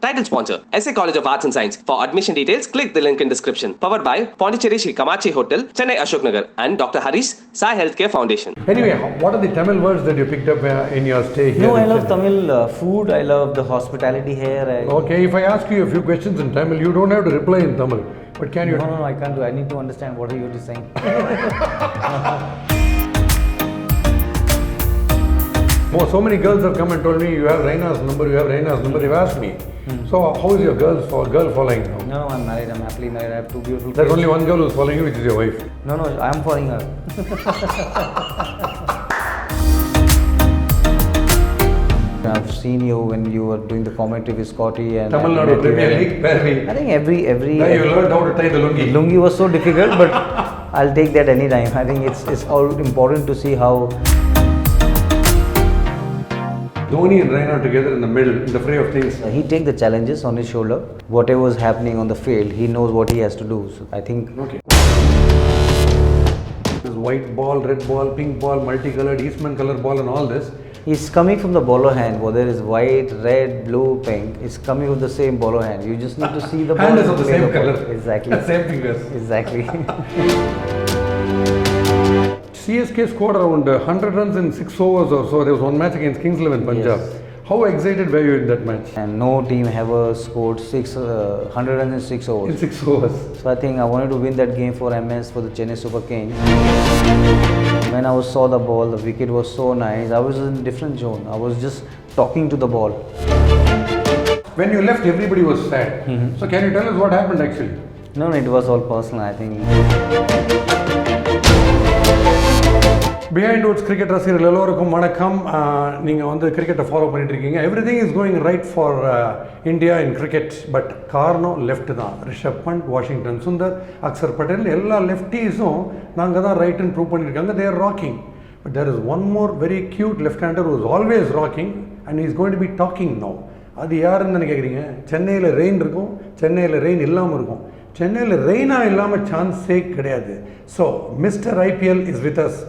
Title sponsor, SA College of Arts and Science. For admission details, click the link in description. Powered by Pondicherry Sri Kamachi Hotel, Chennai Ashok Nagar and Dr. Harish Sai Healthcare Foundation. Anyway, what are the Tamil words that you picked up in your stay here? No, I in love Chennai? Tamil food. I love the hospitality here. Okay, if I ask you a few questions in Tamil, you don't have to reply in Tamil. But can you? No, I can't do. I need to understand what are you saying. So many girls have come and told me you have Raina's number. You have Raina's number. They've asked me. So how is your girl following now? No, I'm married. I'm happily married. I have two beautiful There's kids. only one girl who's following you, which is your wife. No, I'm following her. I've seen you when you were doing the commentary with Scotty and Tamil Nadu Premier League, where we. I think every Now you learned how to tie the lungi. lungi was so difficult, but I'll take that anytime. I think it's all important to see how Dhoni and Raina together in the middle, in the fray of things. he take the challenges on his shoulder. Whatever is happening on the field, he knows what he has to do. So I think Okay. This white ball, red ball, pink ball, multicolored, Eastman color ball, and all this. it's coming from the bowler hand, whether it's white, red, blue, pink. It's coming with the same bowler hand. You just need to see the ball. Hand is of the play same ball. color. Exactly. Same fingers. Exactly. CSK scored around 100 runs in 6 overs or so. There was one match against Kings XI Punjab. Yes. How excited were you in that match? And no team ever scored 100 runs in 6 overs. In 6 overs. So I think I wanted to win that game for MS, for the Chennai Super Kings. When I saw the ball, the wicket was so nice. I was in a different zone. I was just talking to the ball. When you left, everybody was sad. So can you tell us what happened actually? No, it was all personal. I think Behind Woods cricket ரசிகர்கள் எல்லோருக்கும் வணக்கம். நீங்கள் வந்து கிரிக்கெட்டை follow பண்ணிட்டு இருக்கீங்க. Everything is going right for India in cricket. But காரணம் left தான். ரிஷப் பண்ட், வாஷிங்டன் சுந்தர், அக்சர் பட்டேல் எல்லா லெஃப்டீஸும் நாங்கள் தான் ரைட்டுன்னு ப்ரூவ் பண்ணியிருக்காங்க. They're rocking. But there is one more very cute left hander who is always rocking and is going to be talking no. அது யாருன்னு தானே கேட்குறீங்க? சென்னையில் ரெயின் இருக்கும், சென்னையில் ரெயின் இல்லாமல் இருக்கும். சென்னையில் ரெயினாக இல்லாமல் சான்ஸே கிடையாது. So mister IPL is with us.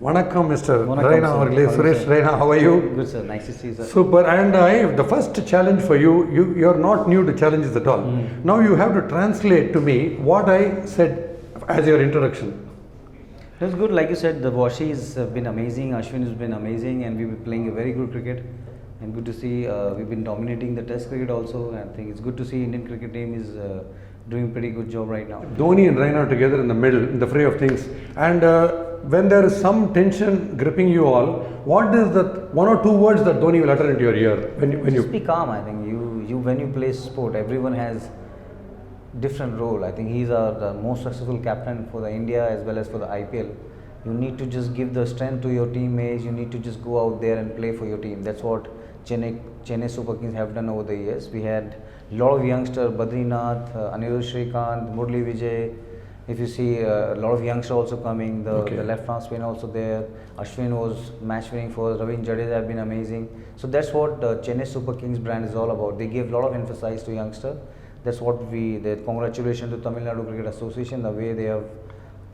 வணக்கம் மிஸ்டர் Raina அவர்களே. Suresh Raina, how are you? good sir, nice to see you sir. Super. And the first challenge for you, you're not new to challenges at all. Now you have to translate to me what I said as your introduction. It was good, like you said. The Washies have been amazing. Ashwin has been amazing, and we've been playing a very good cricket. And good to see we've been dominating the Test cricket also. I think it's good to see Indian cricket team is doing pretty good job right now. Dhoni and Raina together in the middle, in the fray of things. And when there is some tension gripping you all, what is that one or two words that Dhoni will utter into your ear when you Just be calm. I think you when you play sport, everyone has different role. I think he's the most successful captain for the India as well as for the IPL. You need to just give the strength to your teammates. You need to just go out there and play for your team. That's what Chennai Super Kings have done over the years. We had a lot of youngsters, Badrinath, Anirudh Srikanth, Murli Vijay. If you see a lot of youngsters also coming, the left arm spin also there. Ashwin was match winning for us. Ravindra Jadeja have been amazing. So that's what the Chennai Super Kings brand is all about. They give a lot of emphasis to youngsters. That's what congratulations to Tamil Nadu Cricket Association, the way they have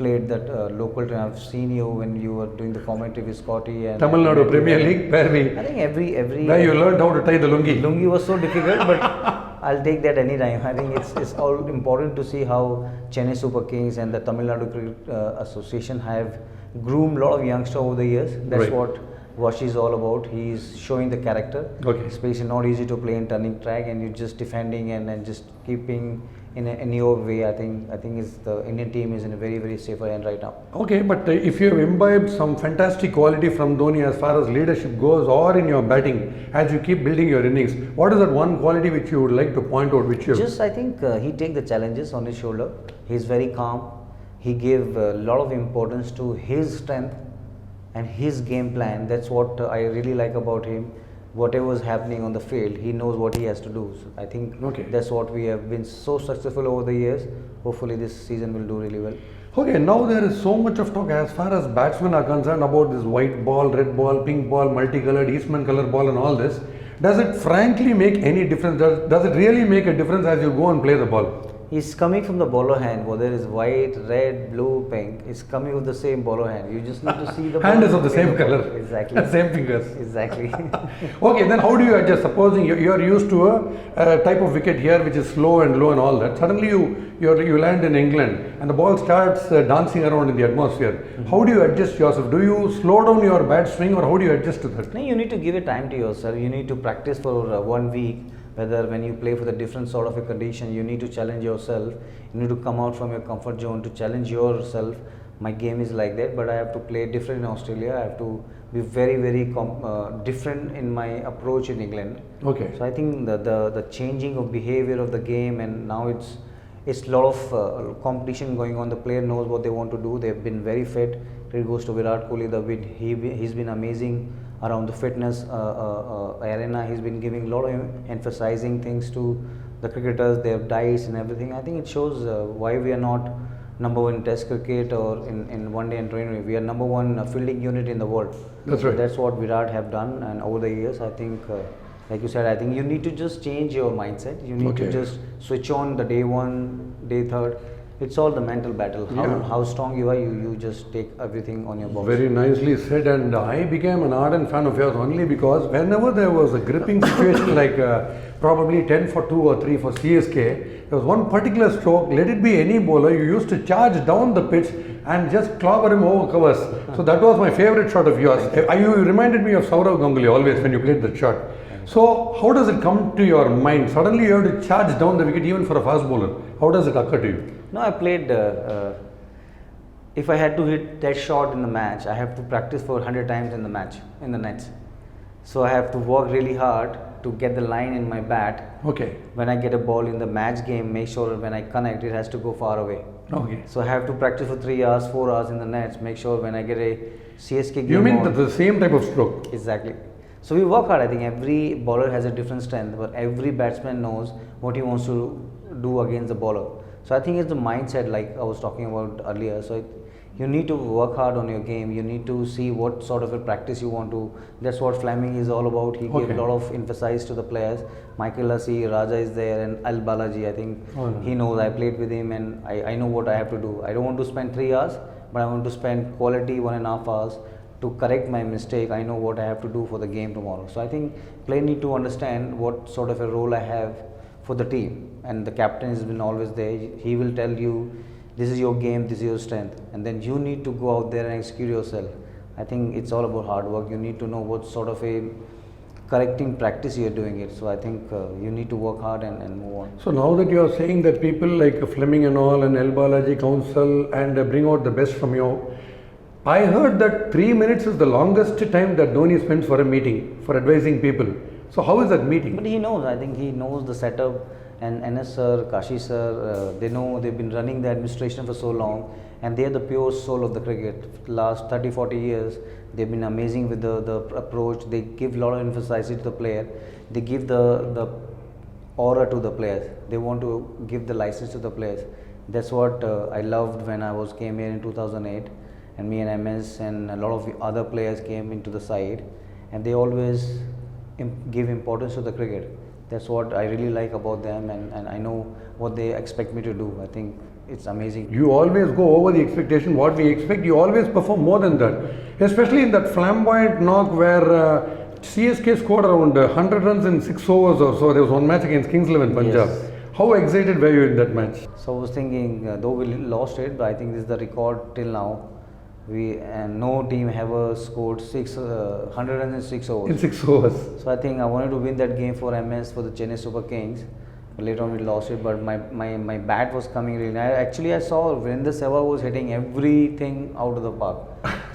played that local team. I've seen you when you were doing the commentary with Scotty and Tamil Nadu Premier League, where we. I think every Now you learned how to tie the lungi. lungi was so difficult, but I'll take that anytime. I think it's all important to see how Chennai Super Kings and the Tamil Nadu Cricket Association have groomed a lot of youngsters over the years. That's Right. what Washi is all about. He's showing the character. Okay. Especially not easy to play in turning track, and you're just defending and just keeping in your way. I think is the Indian team is in a very safer end right now. Okay, but if you have imbibed some fantastic quality from Dhoni as far as leadership goes or in your batting, as you keep building your innings, what is that one quality which you would like to point out, which you have? Just I think he take the challenges on his shoulder. He's very calm. He gave a lot of importance to his strength and his game plan. That's what I really like about him. Whatever is happening on the field, he knows what he has to do. So I think that's what we have been so successful over the years. Hopefully this season will do really well. Okay, now there is so much of talk as far as batsmen are concerned about this white ball, red ball, pink ball, multicolored, Eastman color ball and all this. Does it frankly make any difference? Does it really make a difference as you go and play the ball? He's coming from the bowler hand, whether it's white, red, blue, pink. It's coming with the same bowler hand. You just need to see the Hand ball is of the same color. Exactly. Same fingers. Exactly. Okay, then how do you adjust? Supposing you are used to a type of wicket here which is slow and low and all that. Suddenly you land in England and the ball starts dancing around in the atmosphere. How do you adjust yourself? Do you slow down your bat swing or how do you adjust to that? No, you need to give a time to yourself. You need to practice for 1 week. Whether when you play for the different sort of a condition, you need to challenge yourself. You need to come out from your comfort zone to challenge yourself. My game is like that, but I have to play different in Australia. I have to be very, very different in my approach in England. Okay. So I think the changing of behavior of the game, and now it's a lot of competition going on. The player knows what they want to do. They've been very fit. It goes to Virat Kohli. He's been amazing around the fitness arena. He's been giving a lot of emphasizing things to the cricketers, their diets and everything. I think it shows why we are not number one test cricket or in one day and 20. We are number one fielding unit in the world. That's right. That's what Virat have done, and over the years, I think, like you said, I think you need to just change your mindset. You need to just switch on the day one, day third. It's all the mental battle. How strong you are, you just take everything on your box. Very nicely said, and I became an ardent fan of yours only because whenever there was a gripping situation like probably 10 for 2 or 3 for CSK, there was one particular stroke, let it be any bowler, you used to charge down the pitch and just clobber him over covers. So that was my favorite shot of yours. You reminded me of Sourav Ganguly always when you played that shot. So how does it come to your mind? Suddenly you have to charge down the wicket even for a fast bowler. How does it occur to you? No, I played. If I had to hit that shot in the match, I have to practice for 100 times in the match, in the nets. So I have to work really hard to get the line in my bat. Okay. When I get a ball in the match game, make sure when I connect, it has to go far away. Okay. So I have to practice for 3 hours, 4 hours in the nets. Make sure when I get a CSK game. You mean on, the same type of stroke? Exactly. So we work hard. I think every bowler has a different strength, but every batsman knows what he wants to do against the bowler. So I think it's the mindset, like I was talking about earlier. So you need to work hard on your game. You need to see what sort of a practice you want to. That's what Fleming is all about. He gave a lot of emphasis to the players. Michael Lassie, Raja is there, and Al Balaji. I think he knows. I played with him, and I know what I have to do. I don't want to spend 3 hours, but I want to spend quality 1.5 hours to correct my mistake. I know what I have to do for the game tomorrow. So I think players need to understand what sort of a role I have for the team, and the captain has been always there. He will tell you this is your game, this is your strength, and then you need to go out there and execute yourself. I think it's all about hard work. You need to know what sort of a correcting practice you are doing it. So I think you need to work hard and move on. So now that you are saying that people like Fleming and all and El Balaji counsel and bring out the best from you, I heard that 3 minutes is the longest time that Dhoni spends for a meeting, for advising people. So how is that meeting? But he knows, I think he knows the setup, and NS sir, Kashi sir, they know, they've been running the administration for so long, and they are the pure soul of the cricket. Last 30-40 years, they've been amazing with the approach. They give a lot of emphasis to the player. They give the aura to the players. They want to give the license to the players. That's what I loved when I came here in 2008, and me and MS and a lot of other players came into the side, and they always give importance to the cricket. That's what I really like about them, and I know what they expect me to do. I think it's amazing. You always go over the expectation, what we expect, you always perform more than that. Especially in that flamboyant knock where CSK scored around 100 runs in 6 overs or so. There was one match against Kings 11 Punjab. Yes. How excited were you in that match? So I was thinking, though we lost it, but I think this is the record till now. No team ever scored 100 runs in 6 overs. In 6 overs. So I think I wanted to win that game for MS, for the Chennai Super Kings. But later on we lost it, but my bat was coming really nice. I saw Virendra Sehwag was hitting everything out of the park.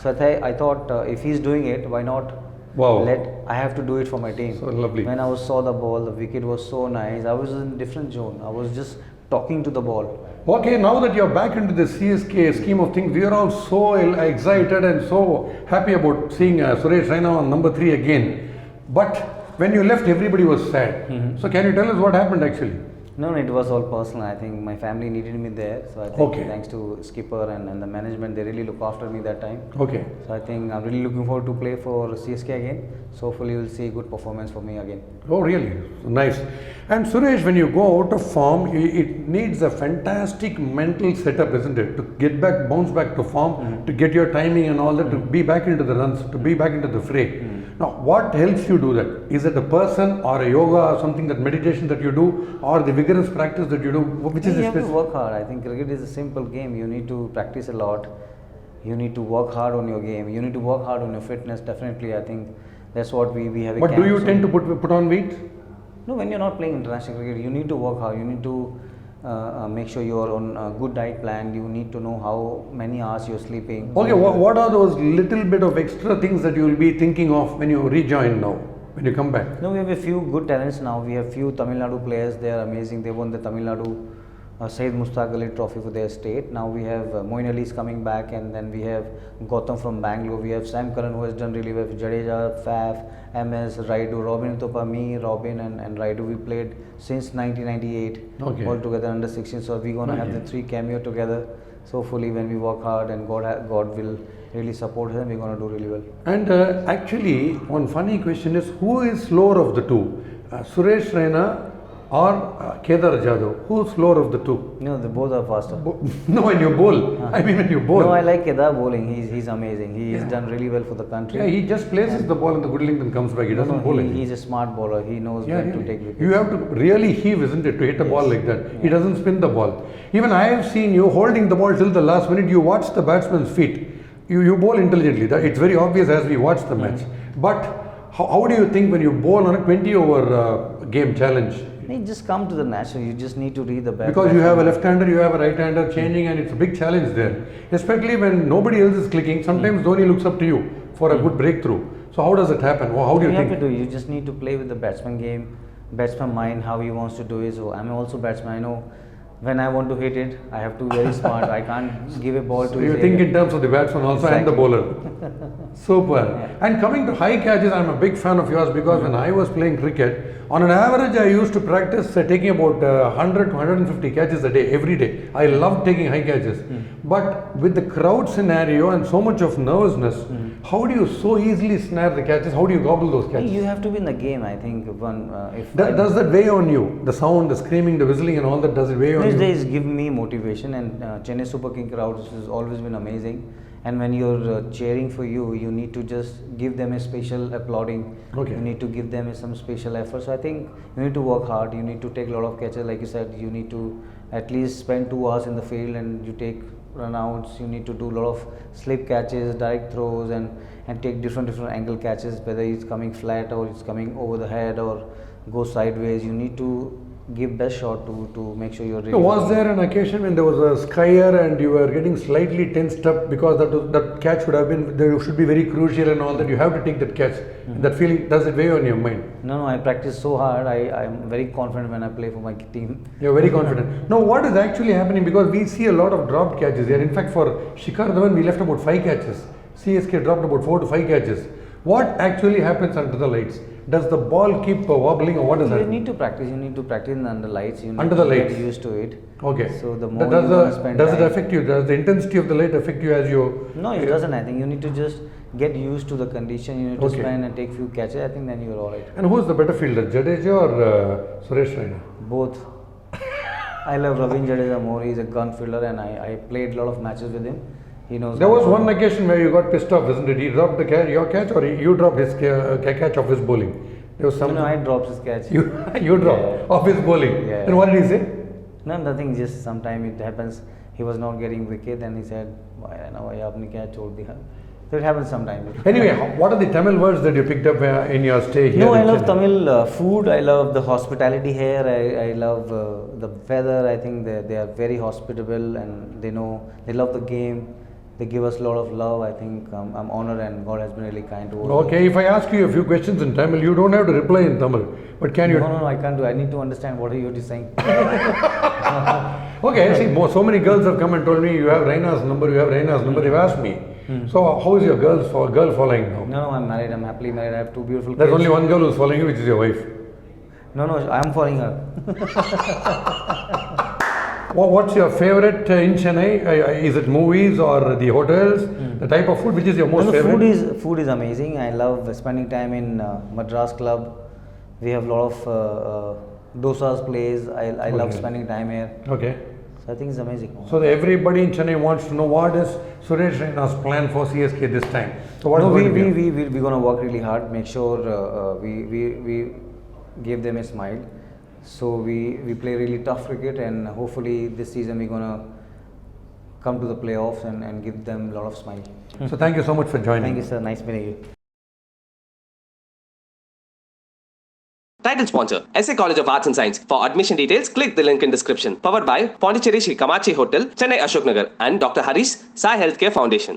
So I thought if he's doing it, why not? Wow. I have to do it for my team. So lovely. When I saw the ball, the wicket was so nice. I was in a different zone. I was just talking to the ball. Okay, now that you're back into the CSK scheme of things, we are all so excited and so happy about seeing Suresh Raina on number 3 again. But when you left, everybody was sad. So can you tell us what happened actually? No, no, it was all personal. I think my family needed me there, so I think Okay. thanks to skipper and the management, they really look after me that time. Okay. So I think I'm really looking forward to play for CSK again. So hopefully you'll see good performance for me again. Oh, really? Nice. And Suresh, when you go out of form, it needs a fantastic mental setup, isn't it? To get back, bounce back to form, to get your timing and all that, to be back into the runs, to be back into the fray. Now, what helps you do that? Is it a person or a yoga or something, that meditation that you do, or the vigorous practice that you do? Which is You the have to specific? work hard. I think cricket is a simple game. You need to practice a lot. You need to work hard on your game. You need to work hard on your fitness. Definitely, I think that's what we have. A But do you camp, tend so- to put on weight? No, when you're not playing international cricket, you need to work hard. You need to make sure you're on a good diet plan. You need to know how many hours you're sleeping. Okay, what are those little bit of extra things that you will be thinking of when you rejoin now, when you come back? No, we have a few good talents now. We have few Tamil Nadu players. They are amazing. They won the Tamil Nadu Syed Mustaq Ali Trophy for their state. Now we have Moin Ali is coming back, and then we have Gautam from Bangalore. We have Sam Curran, who has done really well. Jadeja, Faf, MS, Raidu, Robin Topa, me, Robin, and Raidu. We played since 1998 Okay. all together under 16. So we're gonna have the three cameo together. So hopefully, when we work hard and God will really support them, we're gonna do really well. And actually, one funny question is, who is slower of the two? Suresh Raina or Kedar Jadhav? Who's slower of the two? No, they both are faster. No, when you bowl. I mean, when you bowl. No, I like Kedar bowling. He's amazing. He's done really well for the country. Yeah, he just places the ball in the good length and comes back. He doesn't bowl He's a smart bowler. He knows Yeah, when to really. take wickets. You have to really heave, isn't it, to hit a ball like that. He doesn't spin the ball. Even I have seen you holding the ball till the last minute. You watch the batsman's feet. You bowl intelligently. It's very obvious as we watch the match. But how do you think when you bowl on a 20 over game challenge? You just come to the natural. You just need to read the bat. Because you have a left-hander, you have a right-hander changing, and it's a big challenge there. Especially when nobody else is clicking. Sometimes Dhoni looks up to you for a good breakthrough. So how does it happen? How do you have think? to do. You just need to play with the batsman game, batsman mind, how he wants to do it. So I'm also batsman. I know when I want to hit it, I have to be very smart. I can't give a ball to. You his think area. in terms of the batsman also and the bowler. Super. And coming to high catches, I'm a big fan of yours because when I was playing cricket, on an average, I used to practice taking about 100 to 150 catches a day, every day. I love taking high catches. But with the crowd scenario and so much of nervousness, how do you so easily snare the catches? How do you gobble those catches? You have to be in the game. I think Does that weigh on you? The sound, the screaming, the whistling and all that, does it weigh on these you? days give me motivation, and Chennai Super King crowd has always been amazing. And when you're cheering for you, you need to just give them a special applauding. Okay. You need to give them some special effort. So I think you need to work hard. You need to take a lot of catches. Like you said, you need to at least spend 2 hours in the field, and you take runouts. You need to do a lot of slip catches, direct throws, and take different angle catches. Whether it's coming flat or it's coming over the head or go sideways. You need to give best shot to make sure you're really. So was there an occasion when there was a skyer and you were getting slightly tensed up because that catch would have been, there should be very crucial and all that, you have to take that catch. That feeling, does it weigh on your mind? No, I practice so hard. I'm very confident when I play for my team. You're very confident. Now what is actually happening, because we see a lot of dropped catches here. In fact, for Shikhar Dhawan we left about 5 catches. CSK dropped about 4 to 5 catches. What actually happens under the lights? Does the ball keep wobbling or what is You that? need to practice. You need to practice under lights. You need Under to the lights. get used to it. Okay. So the more does you wanna spend does it time- affect you? Does the intensity of the light affect you as you? No, it doesn't. I think you need to just get used to the condition. You need to Okay. spend and take few catches. I think then you're alright. And who is the better fielder, Jadeja or Suresh Raina? Both. I love Ravin Jadeja more. He's a gun fielder, and I played a lot of matches with him. He knows. There how was to- one occasion where you got pissed off, isn't it? He dropped your catch, or you dropped his catch of his bowling. There was some. No, I dropped his catch. You dropped Yeah. of his bowling. Yeah. And what did he say? No, nothing. Just sometime it happens. He was not getting wicket, and he said, "Why now I आपने क्या छोड़ दिया?" So it happens sometimes. Anyway, what are the Tamil words that you picked up in your stay here? No, I in love Chennai? Tamil food. I love the hospitality here. I love the weather. I think they are very hospitable, and they love the game. They give us a lot of love. I think I'm honored, and God has been really kind to us. Okay, if I ask you a few questions in Tamil, you don't have to reply in Tamil. But can you? No, I can't do. I need to understand what you're saying. Okay, see, so many girls have come and told me you have Raina's number, you have Raina's number. They've asked me. So how is your girl following now? No, I'm married. I'm happily married. I have 2 beautiful There's kids. only one girl who's following you, which is your wife. No, I'm following her. What's your favorite in Chennai? Is it movies or the hotels? The type of food, which is your most No, the favorite? food is amazing. I love spending time in Madras Club. We have a lot of dosas place. I love Okay. spending time here. Okay. So I think it's amazing. So everybody in Chennai wants to know what is Suresh Raina's plan for CSK this time. So what is No, going to be? we're going to work really hard, make sure we give them a smile. So we play really tough cricket, and hopefully this season we're going to come to the playoffs and give them a lot of smile. So thank you so much for joining. Thank you, sir. Nice meeting you. Title sponsor, SA College of Arts and Science. For admission details, click the link in description. Powered by Pondicherry Shri Kamachi Hotel, Chennai Ashok Nagar and Dr. Harish Sai Healthcare Foundation.